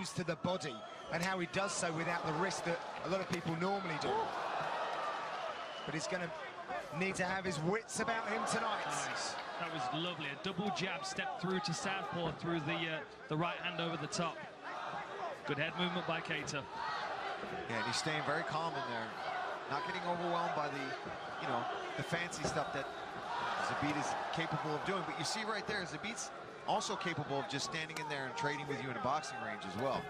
goes to the body and how he does so without the risk that a lot of people normally do. But he's going to need to have his wits about him tonight. Nice. That was lovely. A double jab, step through to southpaw through the right hand over the top. Good head movement by Keita. Yeah, and he's staying very calm in there, not getting overwhelmed by the fancy stuff that Zabit is capable of doing. But you see right there, Zabit's also capable of just standing in there and trading with you in a boxing range as well.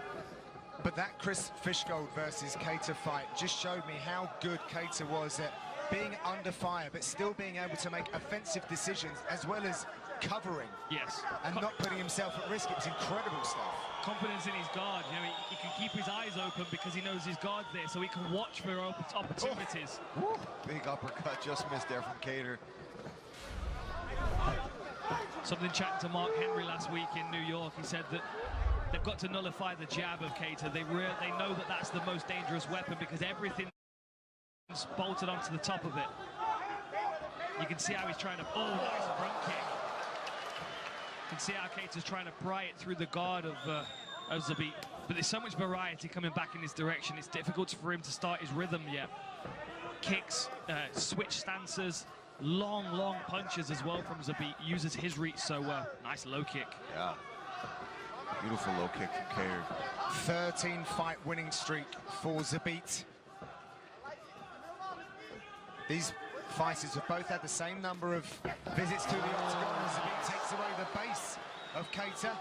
But that Chris Fishgold versus Keita fight just showed me how good Keita was at being under fire, but still being able to make offensive decisions as well as covering. Yes. And not putting himself at risk. It was incredible stuff. Confidence in his guard. You know, he can keep his eyes open because he knows his guard's there, so he can watch for opportunities. Oh. Big uppercut, just missed there from Keita. Something chatting to Mark Henry last week in New York, he said that they've got to nullify the jab of Keita. They know that that's the most dangerous weapon because everything's bolted onto the top of it. You can see how he's trying to... Oh, nice front kick. You can see how Keita's trying to pry it through the guard of Zabit. But there's so much variety coming back in his direction. It's difficult for him to start his rhythm yet. Kicks, switch stances, long punches as well from Zabit. Uses his reach so well. Nice low kick. Yeah. Beautiful low kick from Keita. 13-fight winning streak for Zabit. These fighters have both had the same number of visits to the octagon. Zabit takes away the base of Keita,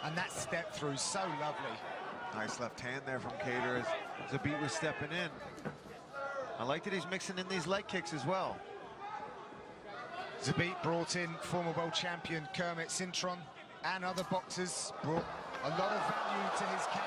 and that step through so lovely. Nice left hand there from Keita as Zabit was stepping in. I like that he's mixing in these leg kicks as well. Zabit brought in former world champion Kermit Cintron, and other boxers brought a lot of value to his camp.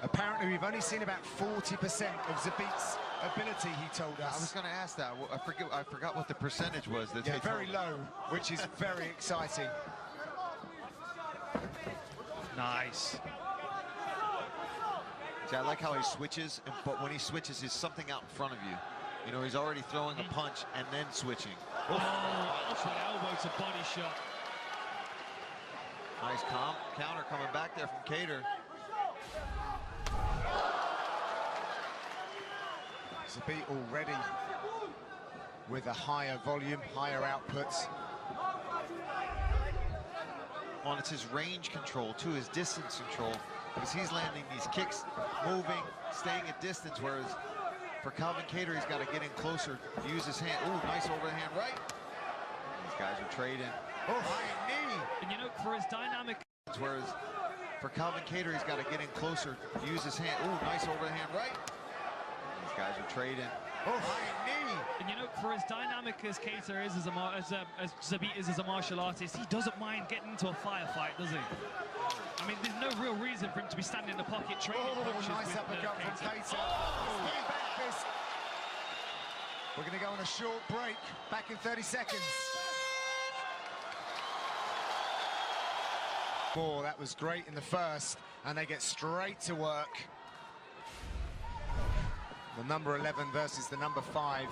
Apparently, we've only seen about 40% of Zabit's ability, he told us. I was going to ask that. I forgot what the percentage was. That yeah, very low, which is very exciting. Nice. See, I like how he switches, but when he switches, there's something out in front of you. You know, he's already throwing a punch and then switching. Oh, an elbow to body shot. Nice counter coming back there from Keita. Zabit already with a higher volume, higher outputs. Well, it's his range control, too, his distance control, because he's landing these kicks, moving, staying at distance, whereas for Calvin Keita, he's got to get in closer, use his hand. Ooh, nice overhand right. These guys are trading. Oh, high knee. And you know, for his dynamic... Whereas for Calvin Keita, he's got to get in closer, use his hand. Ooh, nice overhand right. These guys are trading. Oh, high knee. And you know, for as dynamic as Keita is, as Zabit is as a martial artist, he doesn't mind getting into a firefight, does he? I mean, there's no real reason for him to be standing in the pocket trading punches nice with uppercut from Keita. Oh. Back fist. We're going to go on a short break. Back in 30 seconds. Oh, that was great in the first, and they get straight to work. The number 11 versus the number 5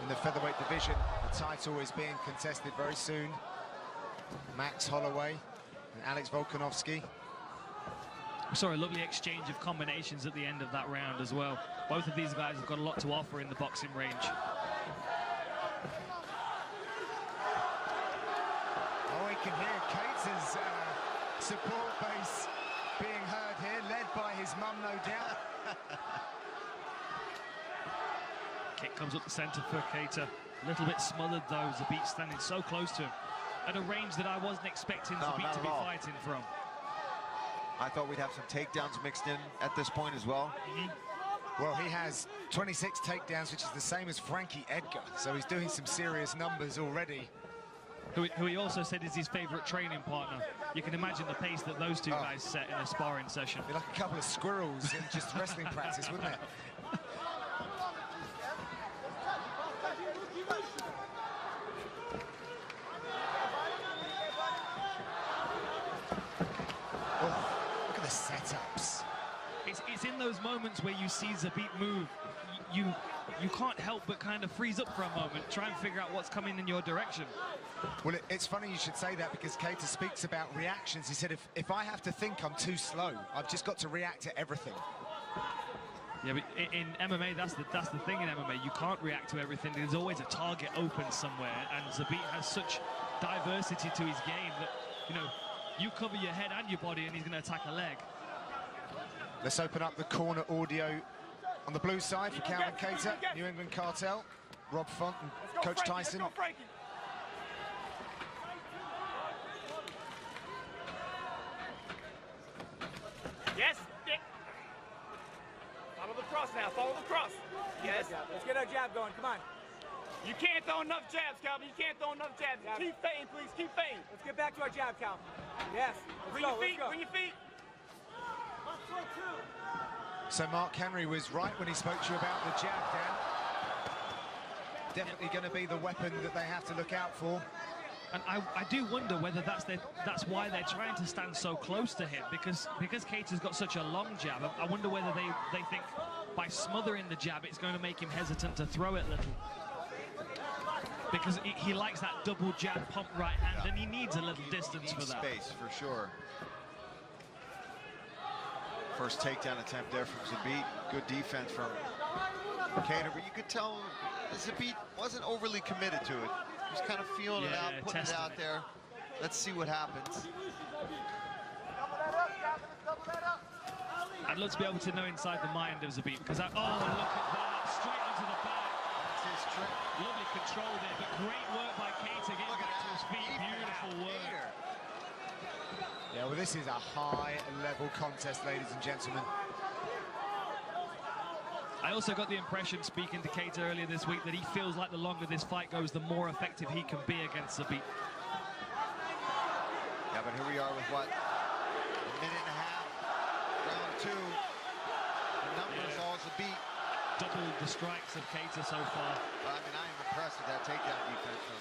in the featherweight division. The title is being contested very soon. Max Holloway and Alex Volkanovski. We saw a lovely exchange of combinations at the end of that round as well. Both of these guys have got a lot to offer in the boxing range. Oh, we can hear Keita's support base being heard here, led by his mum, no doubt. Kick comes up the centre for Keita. A little bit smothered though, Zabit standing so close to him. At a range that I wasn't expecting Zabit to be fighting from. I thought we'd have some takedowns mixed in at this point as well. Well, he has 26 takedowns, which is the same as Frankie Edgar, so he's doing some serious numbers already. Who he also said is his favourite training partner. You can imagine the pace that those two guys set in a sparring session. They're like a couple of squirrels in just wrestling practice, wouldn't it? Look at the setups. It's in those moments where you see Zabit move, you can't help but kind of freeze up for a moment, try and figure out what's coming in your direction. Well, it's funny you should say that, because Keita speaks about reactions. He said, if I have to think, I'm too slow. I've just got to react to everything. Yeah, but in MMA, that's the thing in MMA. You can't react to everything. There's always a target open somewhere, and Zabit has such diversity to his game that, you know, you cover your head and your body, and he's going to attack a leg. Let's open up the corner audio on the blue side for Calvin Keita, New England Cartel, Rob Font and Coach Tyson. Let's go, Frankie. Yes. Follow the cross now. Follow the cross. Yes. Let's get our jab going. Come on. You can't throw enough jabs, Calvin. You can't throw enough jabs. Keep feinting, please. Keep feinting. Let's get back to our jab, Calvin. Yes. Bring your feet. Bring your feet. So Mark Henry was right when he spoke to you about the jab, Dan. Definitely going to be the weapon that they have to look out for. And I do wonder whether that's why they're trying to stand so close to him, because Keita's got such a long jab. I wonder whether they think by smothering the jab it's going to make him hesitant to throw it a little. Because he likes that double jab pump right hand, and he needs a little distance for that. Space, for sure. First takedown attempt there from Zabit. Good defense from Keita, but you could tell Zabit wasn't overly committed to it. He was kind of feeling it out, putting it out there. Let's see what happens. I'd love to be able to know inside the mind of Zabit, because oh, look at that, straight onto the back. That's his trick. Lovely control there, but great work by Keita getting back to his feet. Beautiful work. Yeah, well, this is a high-level contest, ladies and gentlemen. I also got the impression, speaking to Keita earlier this week, that he feels like the longer this fight goes, the more effective he can be against Zabit. Yeah, but here we are with what? A minute and a half, round two. The numbers all Zabit. Double the strikes of Keita so far. I mean, I am impressed with that takedown defense from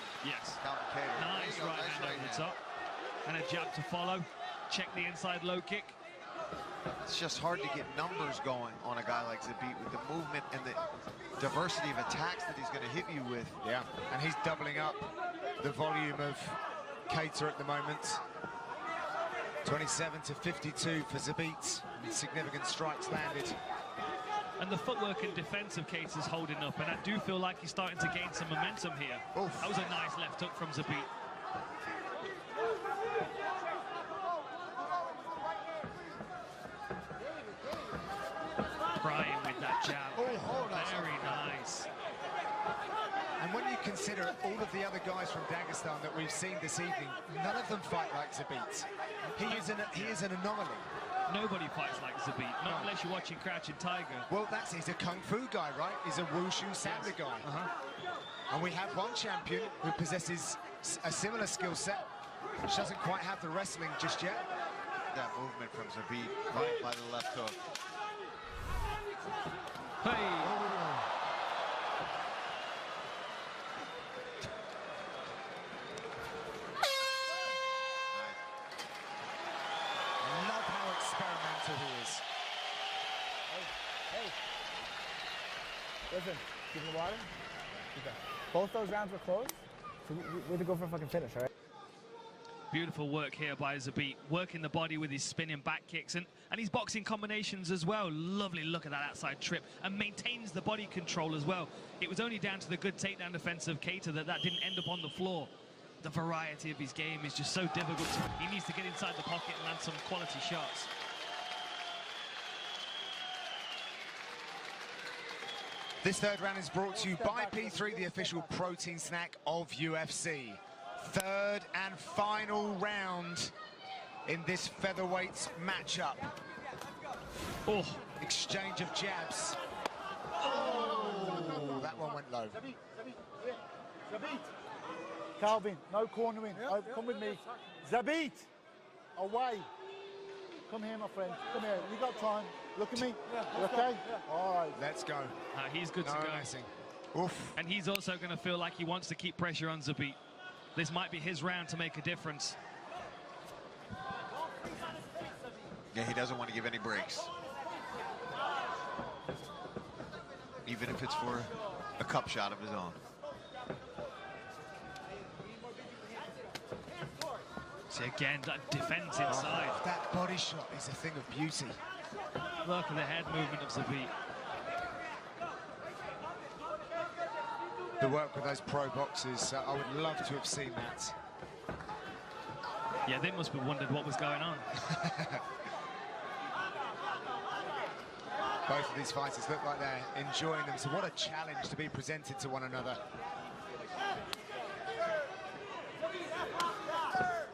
Calvin Keita. Nice right hand over the top. And a jab to follow. Check the inside low kick. It's just hard to get numbers going on a guy like Zabit with the movement and the diversity of attacks that he's going to hit you with. Yeah, and he's doubling up the volume of Keita at the moment. 27 to 52 for Zabit. Significant strikes landed. And the footwork and defense of Keita's holding up, and I do feel like he's starting to gain some momentum here. Oof. That was a nice left hook from Zabit. Brian with that jab. Very nice. And when you consider all of the other guys from Dagestan that we've seen this evening, none of them fight like Zabit. He is an anomaly. Nobody fights like Zabit, not unless you're watching Crouching Tiger. Well, he's a kung fu guy, right? He's a wushu sambo guy. And we have one champion who possesses a similar skill set. She doesn't quite have the wrestling just yet. That movement from Zabit right by the left hook. Hey! I love how experimental he is. Hey. Listen, give me water. Both those rounds were close, so we had to go for a fucking finish, all right? Beautiful work here by Zabit, working the body with his spinning back kicks and his boxing combinations as well. Lovely look at that outside trip, and maintains the body control as well. It was only down to the good takedown defense of Keita that didn't end up on the floor. The variety of his game is just so difficult. He needs to get inside the pocket and land some quality shots. This third round is brought to you by P3, the official protein snack of UFC. Third and final round in this featherweight matchup. Oh, exchange of jabs. Oh, that one went low. Zabit. Calvin, no cornering. Come with me. Zabit, away. Come here, my friend. Come here. You got time. Look at me. You okay? All right. Let's go. He's good to go. Messing. Oof. And he's also going to feel like he wants to keep pressure on Zabit. This might be his round to make a difference. Yeah, he doesn't want to give any breaks. Even if it's for a cup shot of his own. See, again, that defense inside. Oh, that body shot is a thing of beauty. Look at the head movement of Zabit. The work with those pro boxers, I would love to have seen that. Yeah, they must have wondered what was going on. Both of these fighters look like they're enjoying them, so what a challenge to be presented to one another.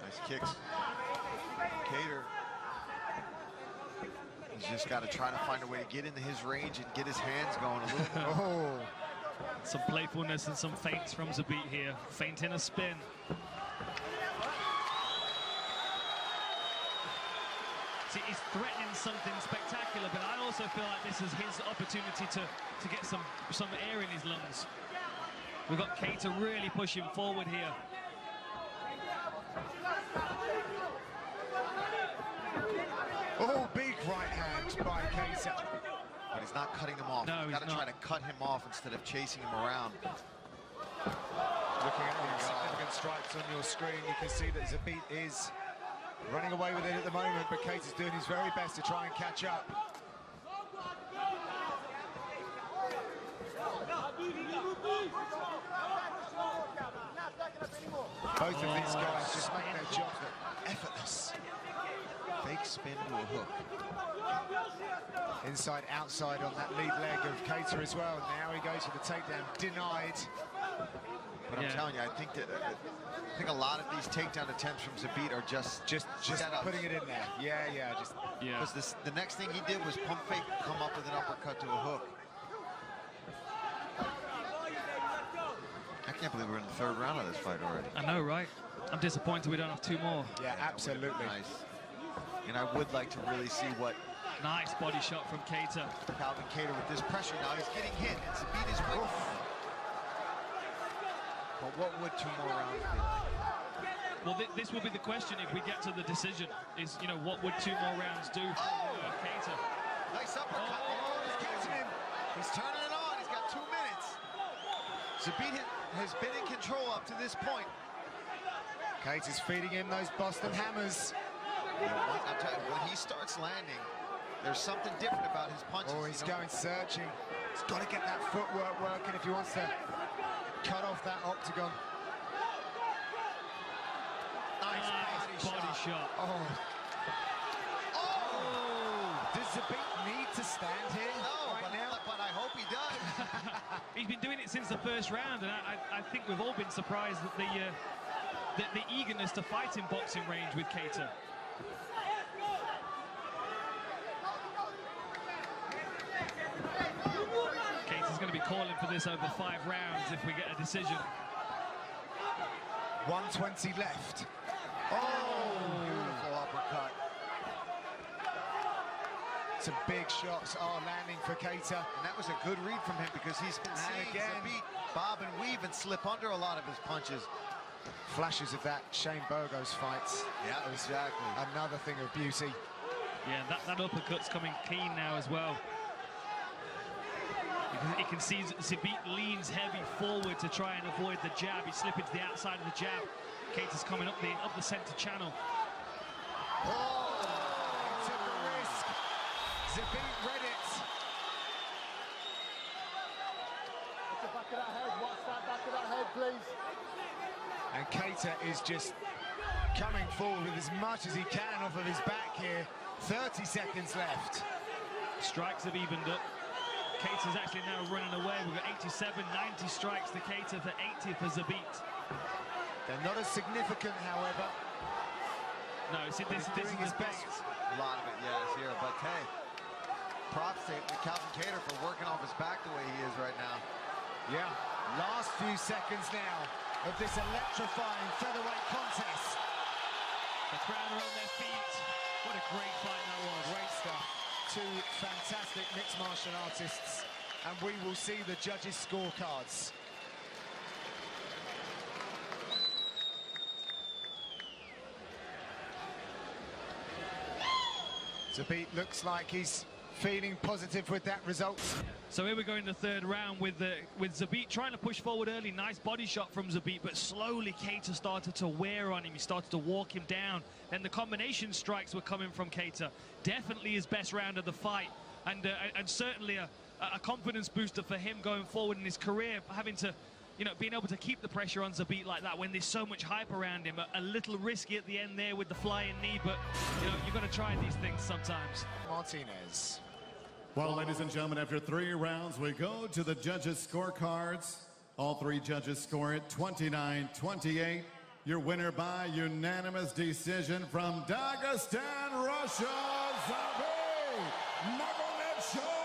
Nice kicks. Kattar. He's just got to try to find a way to get into his range and get his hands going a little bit. Oh. Some playfulness and some feints from Zabit here. Feint in a spin. See, he's threatening something spectacular, but I also feel like this is his opportunity to get some air in his lungs. We've got Kattar really pushing forward here. Oh, big right hand by Kattar. But he's not cutting him off. No, He's got to try to cut him off instead of chasing him around. Looking at the significant stripes on your screen, you can see that Zabit is running away with it at the moment, but Kattar's doing his very best to try and catch up. Both of these guys just make their jobs look effortless. Fake spin to a hook. Inside, outside on that lead leg of Kattar as well. Now he goes for the takedown, denied. But I'm telling you, I think a lot of these takedown attempts from Zabit are just putting it in there. Yeah. Because the next thing he did was pump fake, come up with an uppercut to a hook. I can't believe we're in the third round of this fight already. I know, right? I'm disappointed we don't have two more. Yeah, absolutely. Nice. And I would like to really see what Nice body shot from Kattar. Calvin Kattar with this pressure now. He's getting hit. And Zabit is winning. But what would two more rounds be? Well, this will be the question if we get to the decision. Is, you know, what would two more rounds do for Kattar? Nice uppercut. Oh, he's catching him. He's turning it on. He's got 2 minutes. Zabit has been in control up to this point. Kattar's feeding him those Boston hammers. You know, I'm telling you, when he starts landing, there's something different about his punches. Oh, he's going searching. He's got to get that footwork working if he wants to cut off that octagon. Nice body shot. Oh. Does Zabit need to stand here now? But I hope he does. He's been doing it since the first round, and I think we've all been surprised at the eagerness to fight in boxing range with Kattar. Kattar's going to be calling for this over 5 rounds if we get a decision. 120 left. Oh, beautiful uppercut. Some big shots are landing for Kattar. And that was a good read from him because he's been seeing Zabit bob and weave and slip under a lot of his punches. Flashes of that Shane Burgos fight. Yeah, exactly. Another thing of beauty. Yeah, that uppercut's coming clean now as well. You can see Zabit leans heavy forward to try and avoid the jab. He's slipping to the outside of the jab. Kattar's coming up the center channel. Oh, he took a risk. Zabit read it. Watch the back of that head. Watch that back of that head, please. And Kattar is just coming forward with as much as he can off of his back here. 30 seconds left. Strikes have evened up. Kattar's actually now running away. We've got 87, 90 strikes to Kattar for 80 for Zabit. They're not as significant, however. No, see, this is doing his best. A lot of it, yes, here. But hey, props to Calvin Kattar for working off his back the way he is right now. Yeah, last few seconds now of this electrifying featherweight contest. The crowd are on their feet. What a great fight that was. Great stuff. Two fantastic mixed martial artists, and we will see the judges' scorecards. Zabit looks like he's feeling positive with that result. So here we go in the third round with Zabit trying to push forward early. Nice body shot from Zabit, but slowly Keita started to wear on him. He started to walk him down. Then the combination strikes were coming from Keita. Definitely his best round of the fight, and certainly a confidence booster for him going forward in his career, having to, you know, being able to keep the pressure on Zabit like that when there's so much hype around him. A little risky at the end there with the flying knee, but, you know, you've got to try these things sometimes. Martinez. Well, ladies and gentlemen, after 3 rounds, we go to the judges' scorecards. All 3 judges score it 29-28. Your winner by unanimous decision from Dagestan, Russia, Zabit Nurmagomedov.